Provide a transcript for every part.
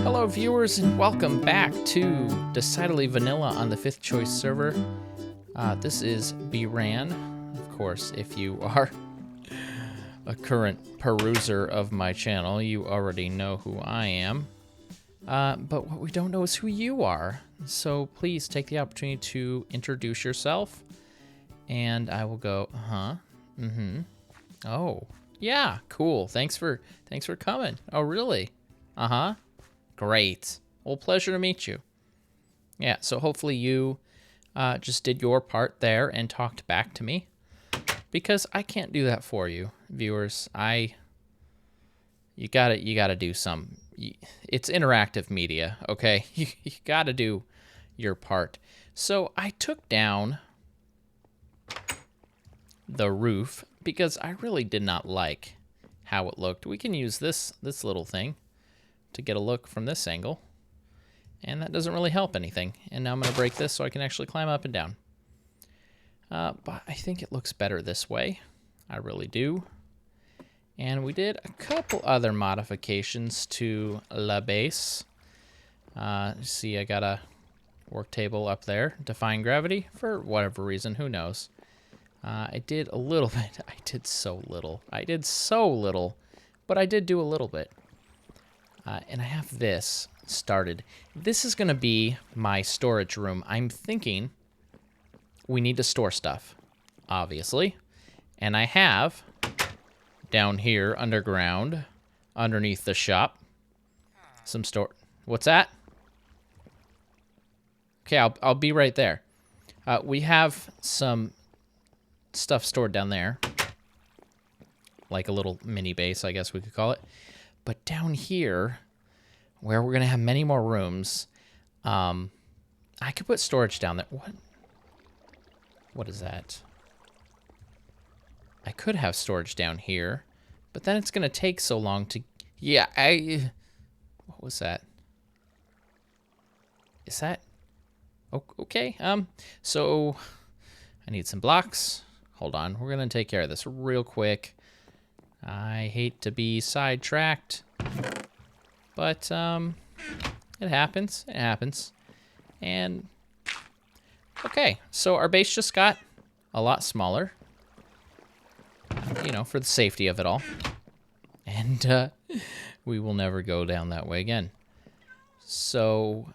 Hello viewers and welcome back to Decidedly Vanilla on the 5th Choice server. This is bRanN. Of course, if you are a current peruser of my channel, you already know who I am. But what we don't know is who you are. So please take the opportunity to introduce yourself. And I will go, oh, yeah, cool. Thanks for coming. Oh, really? Great. Well, pleasure to meet you. Yeah, so hopefully you just did your part there and talked back to me, because I can't do that for you, viewers. You gotta do some. It's interactive media, okay? You gotta do your part. So I took down the roof because I really did not like how it looked. We can use this little thing to get a look from this angle, and that doesn't really help anything. And now I'm going to break this so I can actually climb up and down. But I think it looks better this way. I really do. And we did a couple other modifications to la base. See, I got a work table up there, defying gravity, for whatever reason, who knows. I did a little bit. I did so little, but I did do a little bit. And I have this started. This is going to be my storage room. I'm thinking we need to store stuff, obviously. And I have down here underground, underneath the shop, some store. What's that? Okay, I'll be right there. We have some stuff stored down there, like a little mini base, I guess we could call it. But down here, where we're going to have many more rooms, I could put storage down there. What is that? I could have storage down here, but then it's going to take so long to... Yeah, what was that? Is that... Okay, so I need some blocks. Hold on, we're going to take care of this real quick. I hate to be sidetracked, but it happens. It happens. And okay, so our base just got a lot smaller, you know, for the safety of it all. And we will never go down that way again. So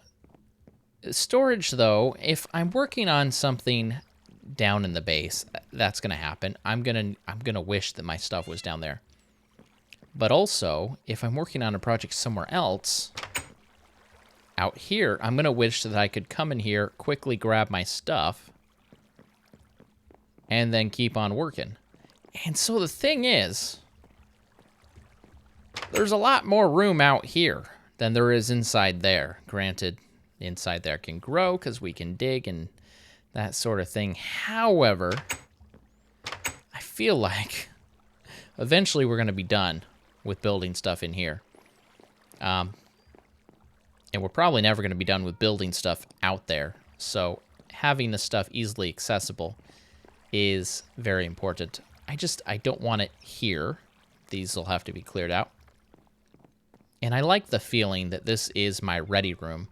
storage, though, if I'm working on something down in the base, that's gonna happen. I'm gonna wish that my stuff was down there. But also, if I'm working on a project somewhere else, out here, I'm gonna wish that I could come in here, quickly grab my stuff, and then keep on working. And so the thing is, there's a lot more room out here than there is inside there. Granted, inside there can grow because we can dig and that sort of thing. However, I feel like eventually we're going to be done with building stuff in here. And we're probably never going to be done with building stuff out there. So having the stuff easily accessible is very important. I don't want it here. These will have to be cleared out. And I like the feeling that this is my ready room.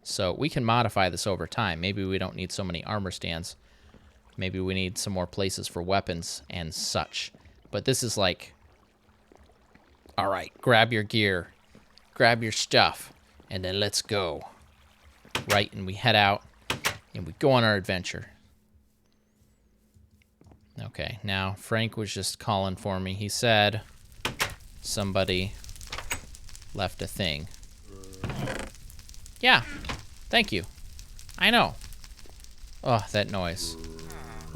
So we can modify this over time. Maybe we don't need so many armor stands. Maybe we need some more places for weapons and such. But this is like, all right, grab your gear, grab your stuff, and then let's go. Right, and we head out, and we go on our adventure. Okay, now Frank was just calling for me. He said somebody left a thing. Yeah. Thank you. I know. Oh, that noise.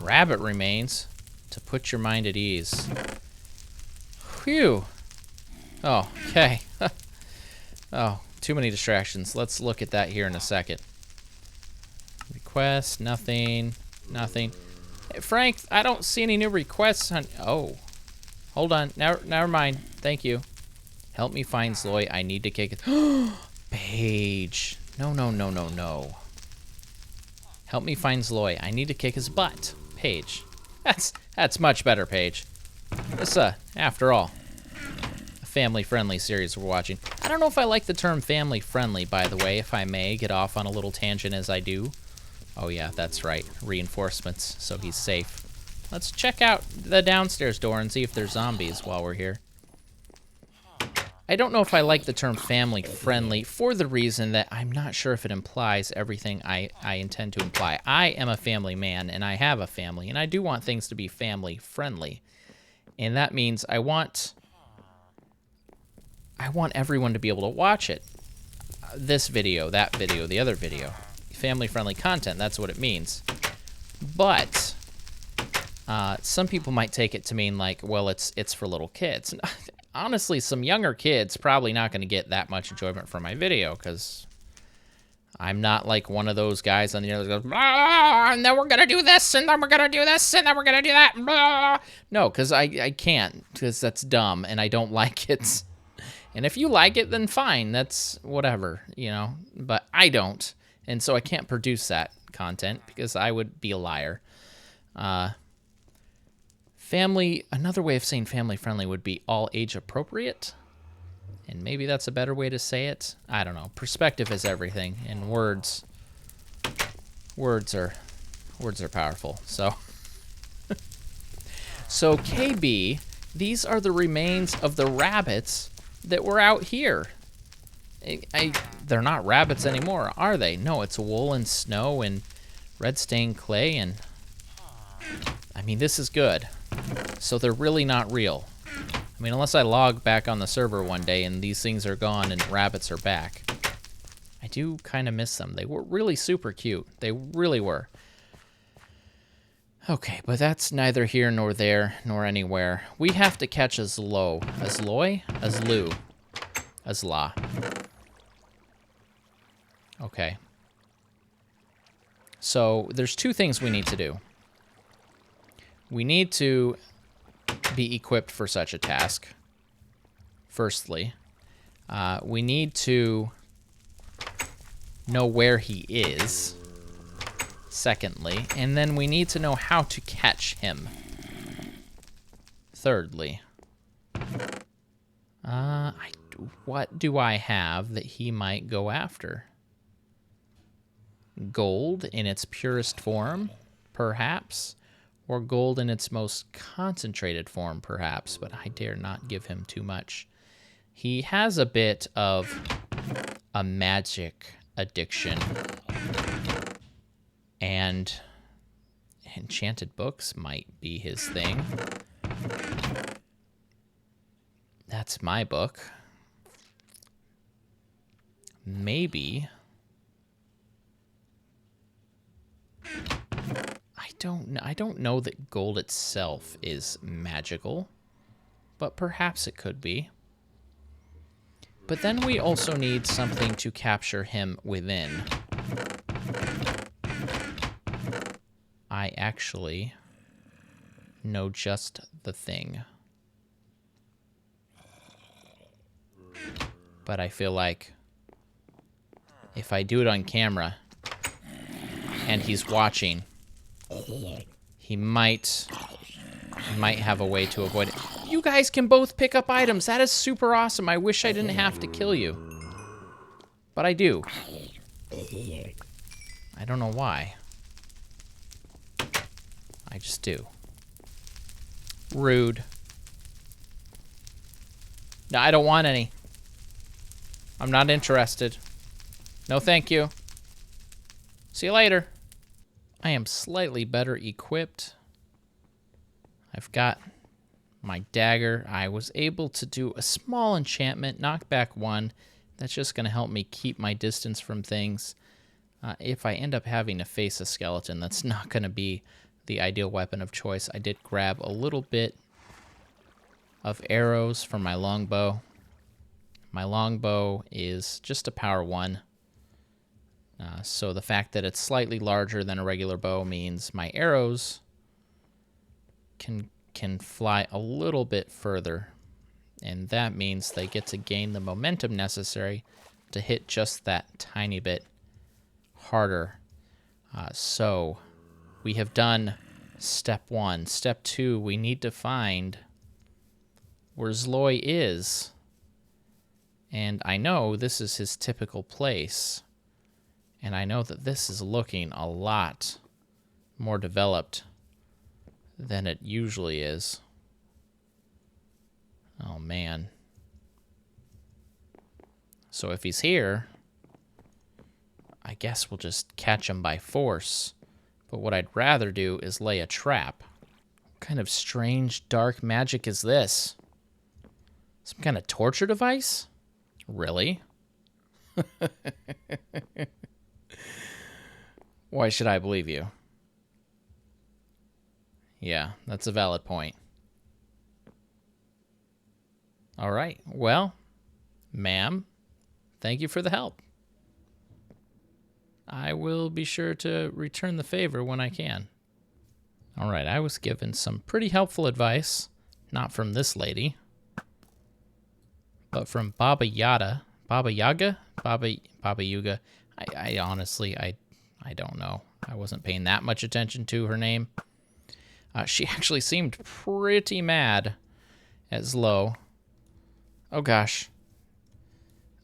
Rabbit remains to put your mind at ease. Phew. Oh, okay. Oh, too many distractions. Let's look at that here in a second. Request, nothing. Hey, Frank, I don't see any new requests on... Oh. Hold on. Never mind. Thank you. Help me find ZloY. I need to kick it. Paige. No. Help me find ZloY. I need to kick his butt. Paige. That's much better, Paige. This, after all, family-friendly series we're watching. I don't know if I like the term family-friendly, by the way, if I may get off on a little tangent as I do. Oh yeah, that's right. Reinforcements, so he's safe. Let's check out the downstairs door and see if there's zombies while we're here. I don't know if I like the term family-friendly for the reason that I'm not sure if it implies everything I intend to imply. I am a family man, and I have a family, and I do want things to be family-friendly. And that means I want everyone to be able to watch it. This video, that video, the other video. Family-friendly content, that's what it means. But some people might take it to mean like, well, it's for little kids. Honestly, some younger kids probably not going to get that much enjoyment from my video because I'm not like one of those guys on the other that goes, blah, and then we're going to do this, and then we're going to do this, and then we're going to do that. Blah. No, because I can't, because that's dumb, and I don't like it. And if you like it, then fine. That's whatever, you know. But I don't, and so I can't produce that content because I would be a liar. Family, another way of saying family-friendly would be all age-appropriate. And maybe that's a better way to say it. I don't know. Perspective is everything, and words are powerful. So, so KB, these are the remains of the rabbits that were out here. They're not rabbits anymore, are they? No, it's wool and snow and red stained clay, and I mean, this is good. So they're really not real. I mean, unless I log back on the server one day and these things are gone and rabbits are back. I do kind of miss them. They were really super cute. They really were. Okay, but that's neither here nor there nor anywhere. We have to catch a ZloY. A ZloY? A ZLU. A ZLA. Okay. So there's two things we need to do. We need to be equipped for such a task. Firstly, we need to know where he is. Secondly, and then we need to know how to catch him. Thirdly, what do I have that he might go after? Gold in its purest form, perhaps? Or gold in its most concentrated form, perhaps, but I dare not give him too much. He has a bit of a magic addiction. And enchanted books might be his thing. That's my book. Maybe. I don't know that gold itself is magical, but perhaps it could be. But then we also need something to capture him within. I actually know just the thing. But I feel like if I do it on camera and he's watching, he might have a way to avoid it. You guys can both pick up items. That is super awesome. I wish I didn't have to kill you. But I do. I don't know why. I just do. Rude. No, I don't want any. I'm not interested. No, thank you. See you later. I am slightly better equipped. I've got my dagger. I was able to do a small enchantment, knockback 1. That's just going to help me keep my distance from things. If I end up having to face a skeleton, that's not going to be the ideal weapon of choice. I did grab a little bit of arrows for my longbow. My longbow is just a power 1. So the fact that it's slightly larger than a regular bow means my arrows can fly a little bit further. And that means they get to gain the momentum necessary to hit just that tiny bit harder. So we have done step 1. Step 2, we need to find where ZloY is. And I know this is his typical place. And I know that this is looking a lot more developed than it usually is. Oh, man. So if he's here, I guess we'll just catch him by force. But what I'd rather do is lay a trap. What kind of strange dark magic is this? Some kind of torture device? Really? Why should I believe you? Yeah, that's a valid point. All right. Well, ma'am, thank you for the help. I will be sure to return the favor when I can. All right, I was given some pretty helpful advice, not from this lady, but from Baba Yaga. Baba Yaga? Baba Yuga. I honestly, I don't know. I wasn't paying that much attention to her name. She actually seemed pretty mad at ZloY. Oh, gosh.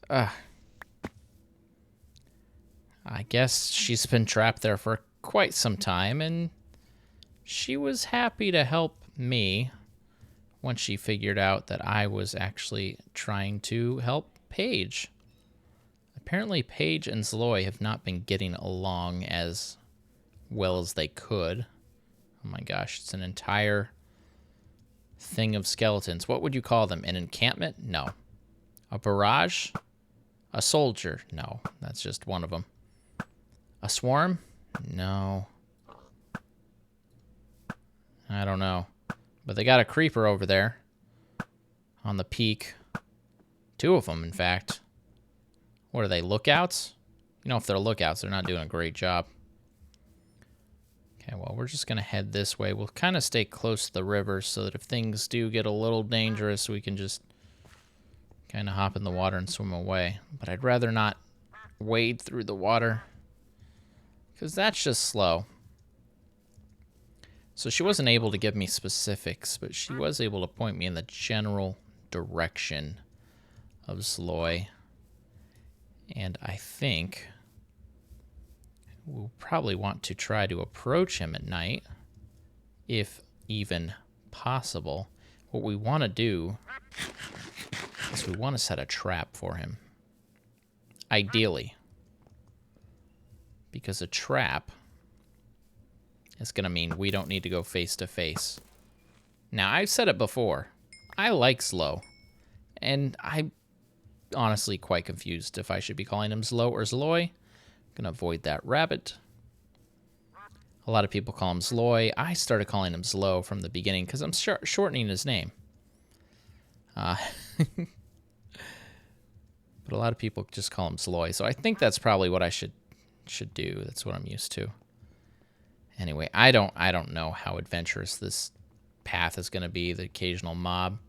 I guess she's been trapped there for quite some time, and she was happy to help me once she figured out that I was actually trying to help Paige. Apparently, Paige and ZloY have not been getting along as well as they could. Oh my gosh, it's an entire thing of skeletons. What would you call them? An encampment? No. A barrage? A soldier? No, that's just one of them. A swarm? No. I don't know. But they got a creeper over there on the peak. 2 of them, in fact. What are they, lookouts? You know, if they're lookouts, they're not doing a great job. Okay, well, we're just going to head this way. We'll kind of stay close to the river so that if things do get a little dangerous, we can just kind of hop in the water and swim away. But I'd rather not wade through the water because that's just slow. So she wasn't able to give me specifics, but she was able to point me in the general direction of ZloY. And I think we'll probably want to try to approach him at night, if even possible. What we want to do is we want to set a trap for him. Ideally. Because a trap is going to mean we don't need to go face to face. Now, I've said it before. I like ZloY. And I'm honestly quite confused if I should be calling him ZloY or ZloY. I'm going to avoid that rabbit. A lot of people call him ZloY. I started calling him ZloY from the beginning because I'm shortening his name. But a lot of people just call him ZloY. So I think that's probably what I should do. That's what I'm used to. Anyway, I don't know how adventurous this path is going to be, the occasional mob.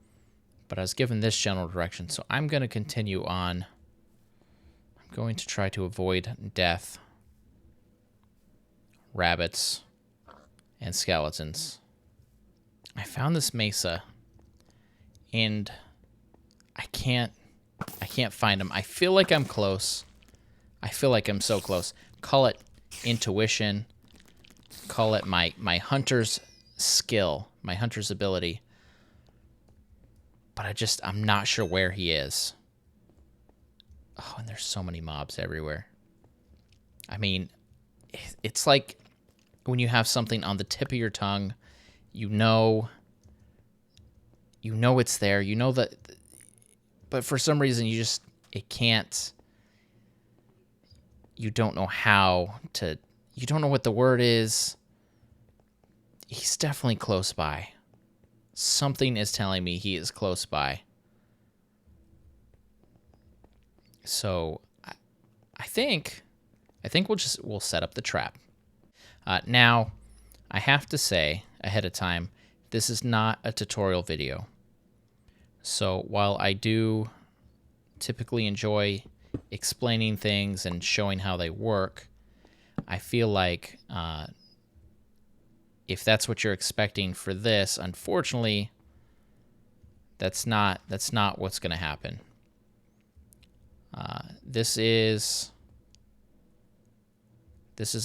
But I was given this general direction, so I'm going to continue on. I'm going to try to avoid death, rabbits, and skeletons. I found this mesa, and I can't find him. I feel like I'm close. I feel like I'm so close. Call it intuition. Call it my hunter's skill, my hunter's ability. But I'm not sure where he is. Oh, and there's so many mobs everywhere. I mean, it's like when you have something on the tip of your tongue, you know it's there, you know that, but for some reason you don't know you don't know what the word is. He's definitely close by. Something is telling me he is close by. So I think we'll set up the trap. Now, I have to say ahead of time, this is not a tutorial video. So while I do typically enjoy explaining things and showing how they work, I feel like if that's what you're expecting for this, unfortunately, that's not what's going to happen. This is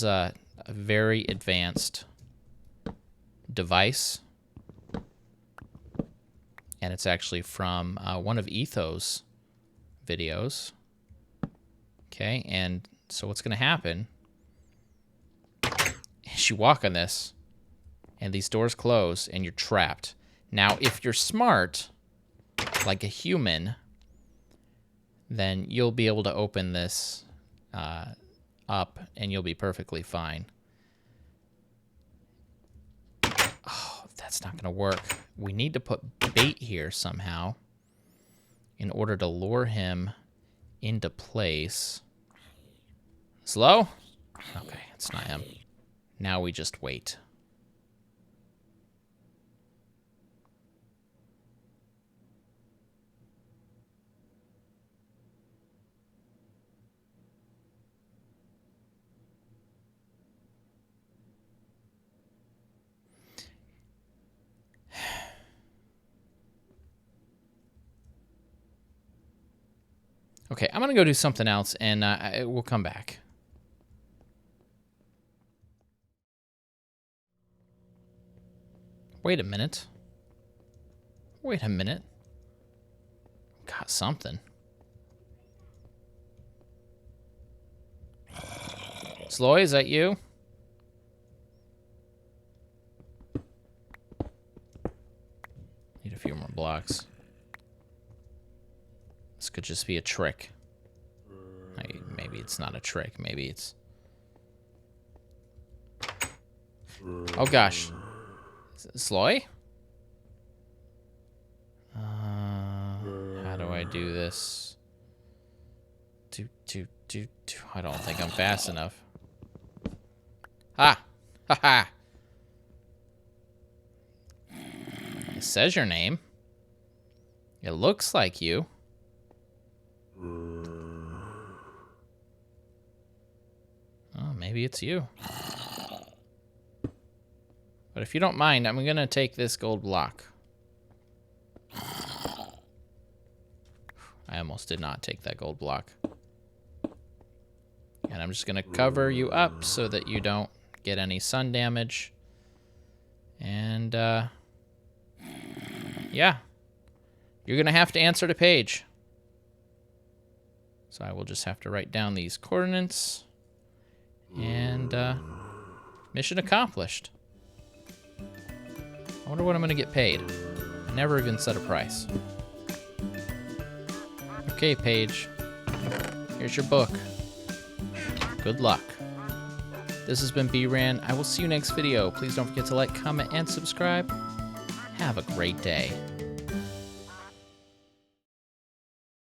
a very advanced device, and it's actually from one of Etho's videos. Okay, and so what's going to happen is you walk on this, and these doors close, and you're trapped. Now, if you're smart, like a human, then you'll be able to open this up, and you'll be perfectly fine. Oh, that's not going to work. We need to put bait here somehow in order to lure him into place. ZloY? Okay, it's not him. Now we just wait. Okay, I'm gonna go do something else, and we'll come back. Wait a minute. Wait a minute. Got something. ZloY, is that you? Need a few more blocks. This could just be a trick. Maybe it's not a trick. Maybe it's... Oh, gosh. ZloY? How do I do this? I don't think I'm fast enough. Ah! Ha-ha! It says your name. It looks like you. Oh, maybe it's you. But if you don't mind, I'm gonna take this gold block. I almost did not take that gold block. And I'm just gonna cover you up so that you don't get any sun damage. And, yeah. You're gonna have to answer the page. So I will just have to write down these coordinates. And, mission accomplished. I wonder what I'm gonna get paid. I never even set a price. Okay, Paige. Here's your book. Good luck. This has been bRanN. I will see you next video. Please don't forget to like, comment, and subscribe. Have a great day.